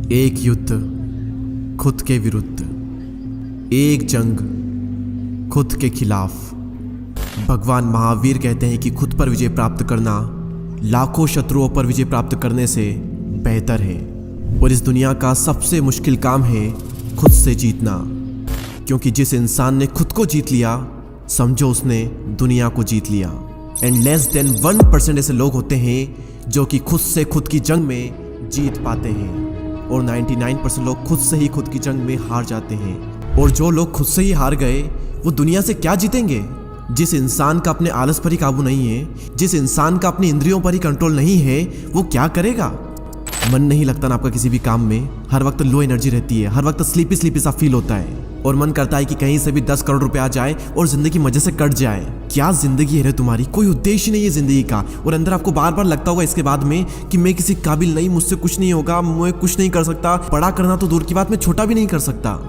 एक युद्ध खुद के विरुद्ध, एक जंग खुद के खिलाफ। भगवान महावीर कहते हैं कि खुद पर विजय प्राप्त करना लाखों शत्रुओं पर विजय प्राप्त करने से बेहतर है। और इस दुनिया का सबसे मुश्किल काम है खुद से जीतना, क्योंकि जिस इंसान ने खुद को जीत लिया समझो उसने दुनिया को जीत लिया। एंड लेस देन 1% ऐसे लोग होते हैं जो कि खुद से खुद की जंग में जीत पाते हैं, और 99% लोग खुद से ही खुद की जंग में हार जाते हैं। और जो लोग खुद से ही हार गए वो दुनिया से क्या जीतेंगे? जिस इंसान का अपने आलस पर ही काबू नहीं है, जिस इंसान का अपनी इंद्रियों पर ही कंट्रोल नहीं है, वो क्या करेगा? मन नहीं लगता ना आपका किसी भी काम में, हर वक्त लो एनर्जी रहती है, हर वक्त स्लीपी स्लीपी सा फील होता है, और मन करता है कि कहीं से भी 10 करोड़ रुपए आ जाए और जिंदगी मजे से कट जाए। क्या जिंदगी है रे तुम्हारी? कोई उद्देश्य नहीं है जिंदगी का, और अंदर आपको बार बार लगता होगा इसके बाद में कि मैं किसी काबिल नहीं, मुझसे कुछ नहीं होगा, मैं कुछ नहीं कर सकता। बड़ा करना तो दूर की बात, मैं छोटा भी नहीं कर सकता।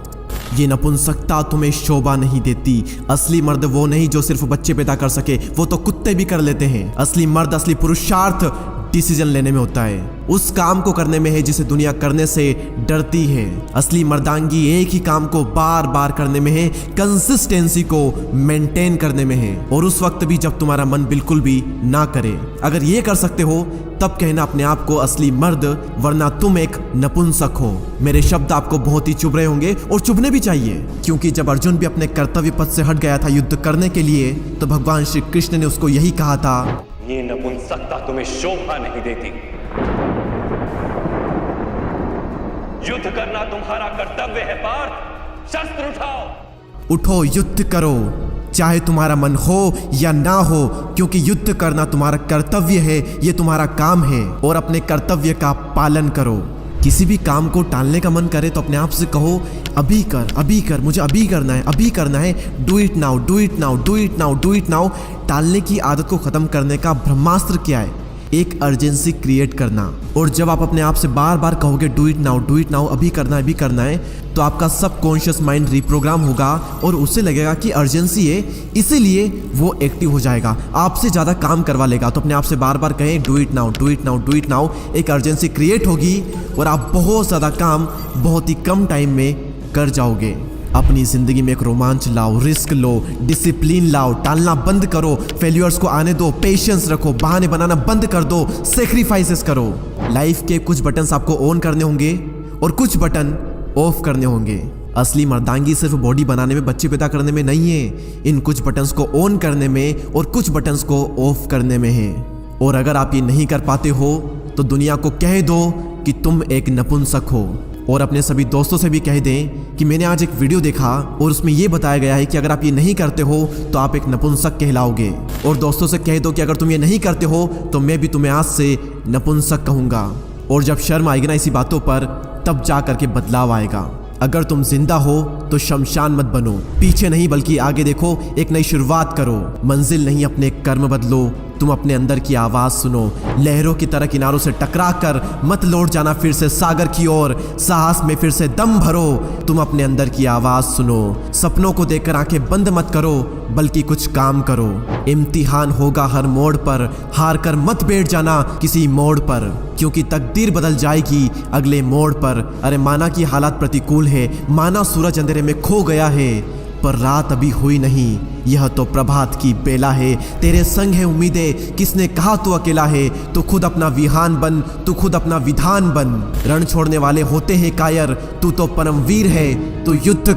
ये नपुंसकता तुम्हें शोभा नहीं देती। असली मर्द वो नहीं जो सिर्फ बच्चे पैदा कर सके, वो तो कुत्ते भी कर लेते हैं। असली मर्द, असली पुरुषार्थ डिसीजन लेने में होता है, उस काम को करने में है जिसे दुनिया करने से डरती है। असली मर्दांगी एक ही काम को बार बार करने में है, कंसिस्टेंसी को मेंटेन करने में है, और उस वक्त भी जब तुम्हारा मन बिल्कुल भी ना करे। अगर ये कर सकते हो तब कहना अपने आप को असली मर्द, वरना तुम एक नपुंसक हो। मेरे शब्द आपको बहुत ही चुभ रहे होंगे, और चुभने भी चाहिए, क्योंकि जब अर्जुन भी अपने कर्तव्य पथ से हट गया था युद्ध करने के लिए, तो भगवान श्री कृष्ण ने उसको यही कहा था, ये नपुंसकता तुम्हें शोभा नहीं देती। युद्ध करना तुम्हारा कर्तव्य है पार्थ, शस्त्र उठाओ। उठो, युद्ध करो, चाहे तुम्हारा मन हो या ना हो, क्योंकि युद्ध करना तुम्हारा कर्तव्य है, ये तुम्हारा काम है, और अपने कर्तव्य का पालन करो। किसी भी काम को टालने का मन करे तो अपने आप से कहो, अभी कर, मुझे अभी करना है, do it now, do it now, do it now, do it now. टालने की आदत को खत्म करने का ब्रह्मास्त्र क्या है? एक अर्जेंसी क्रिएट करना। और जब आप अपने आप से बार बार कहोगे डू इट नाउ, अभी करना है, तो आपका सबकॉन्शियस माइंड रिप्रोग्राम होगा और उसे लगेगा कि अर्जेंसी है, इसीलिए वो एक्टिव हो जाएगा, आपसे ज़्यादा काम करवा लेगा। तो अपने आप से बार बार कहें डू इट नाउ, एक अर्जेंसी क्रिएट होगी और आप बहुत ज़्यादा काम बहुत ही कम टाइम में कर जाओगे। अपनी जिंदगी में एक रोमांच लाओ, रिस्क लो, डिसिप्लिन लाओ, टालना बंद करो, फेल्यूर्स को आने दो, पेशेंस रखो, बहाने बनाना बंद कर दो, सेक्रीफाइसेस करो। लाइफ के कुछ बटन्स आपको ऑन करने होंगे और कुछ बटन ऑफ करने होंगे। असली मर्दांगी सिर्फ बॉडी बनाने में, बच्चे पैदा करने में नहीं है, इन कुछ बटन्स को ऑन करने में और कुछ बटन्स को ऑफ करने में है। और अगर आप ये नहीं कर पाते हो तो दुनिया को कह दो कि तुम एक नपुंसक हो, और अपने सभी दोस्तों से भी कह दें कि मैंने आज एक वीडियो देखा और उसमें यह बताया गया है कि अगर आप ये नहीं करते हो तो आप एक नपुंसक कहलाओगे। और दोस्तों से कह दो कि अगर तुम ये नहीं करते हो तो मैं भी तुम्हें आज से नपुंसक कहूँगा। और जब शर्म आएगी ना इसी बातों पर, तब जा करके बदलाव आएगा। अगर तुम जिंदा हो तो शमशान मत बनो, पीछे नहीं बल्कि आगे देखो, एक नई शुरुआत करो। मंजिल नहीं, अपने कर्म बदलो। तुम अपने अंदर की आवाज सुनो, लहरों की तरह किनारों से टकरा कर मत लौट जाना फिर से सागर की ओर। साहस में फिर से दम भरो, तुम अपने अंदर की आवाज सुनो। सपनों को देखकर आंखें बंद मत करो, बल्कि कुछ काम करो। इम्तिहान होगा हर मोड़ पर, हार कर मत बैठ जाना किसी मोड़ पर, क्योंकि तकदीर बदल जाएगी अगले मोड़ पर। अरे माना कि हालात प्रतिकूल है, माना सूरज अंधेरे में खो गया है, पर रात अभी हुई नहीं, यह तो प्रभात की बेला है। तेरे संग है उम्मीदें, किसने कहा तू अकेला है? तू खुद अपना विहान बन, तू खुद अपना विधान बन। रण छोड़ने वाले होते हैं कायर, तू तो परमवीर है, तू युद्ध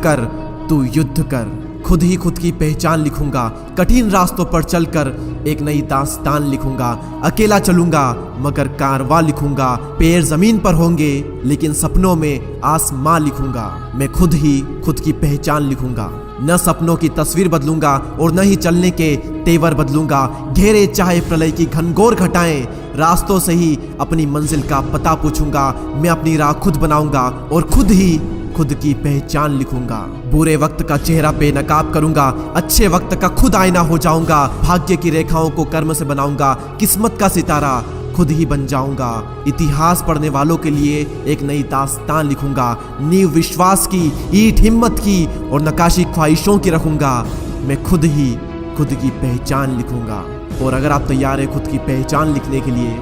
कर। खुद ही खुद की पहचान लिखूंगा, कठिन रास्तों पर चलकर एक नई दास्तान लिखूंगा। अकेला चलूंगा मगर कारवां लिखूंगा, पैर जमीन पर होंगे लेकिन सपनों में आसमां लिखूंगा। मैं खुद ही खुद की पहचान लिखूंगा, न सपनों की तस्वीर बदलूंगा और न ही चलने के तेवर बदलूंगा। घेरे चाहे प्रलय की घनघोर घटाएं, रास्तों से ही अपनी मंजिल का पता पूछूंगा। मैं अपनी राह खुद बनाऊंगा और खुद ही खुद की पहचान लिखूंगा। बुरे वक्त का चेहरा पे नकाब करूंगा, अच्छे वक्त का खुद आईना हो जाऊंगा। भाग्य की रेखाओं को कर्म से बनाऊंगा, किस्मत का सितारा खुद ही बन जाऊंगा। इतिहास पढ़ने वालों के लिए एक नई दास्तान लिखूंगा। नींव विश्वास की, ईंट हिम्मत की और नक्काशी ख्वाहिशों की रखूंगा। मैं खुद ही खुद की पहचान लिखूंगा। और अगर आप तैयार हैं खुद की पहचान लिखने के लिए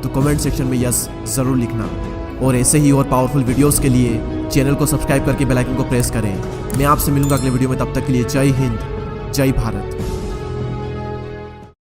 तो कमेंट सेक्शन में यस जरूर लिखना। और ऐसे ही और पावरफुल वीडियोस के लिए चैनल को सब्सक्राइब करके बेल आइकन को प्रेस करें। मैं आपसे मिलूंगा अगले वीडियो में, तब तक के लिए जय हिंद, जय भारत।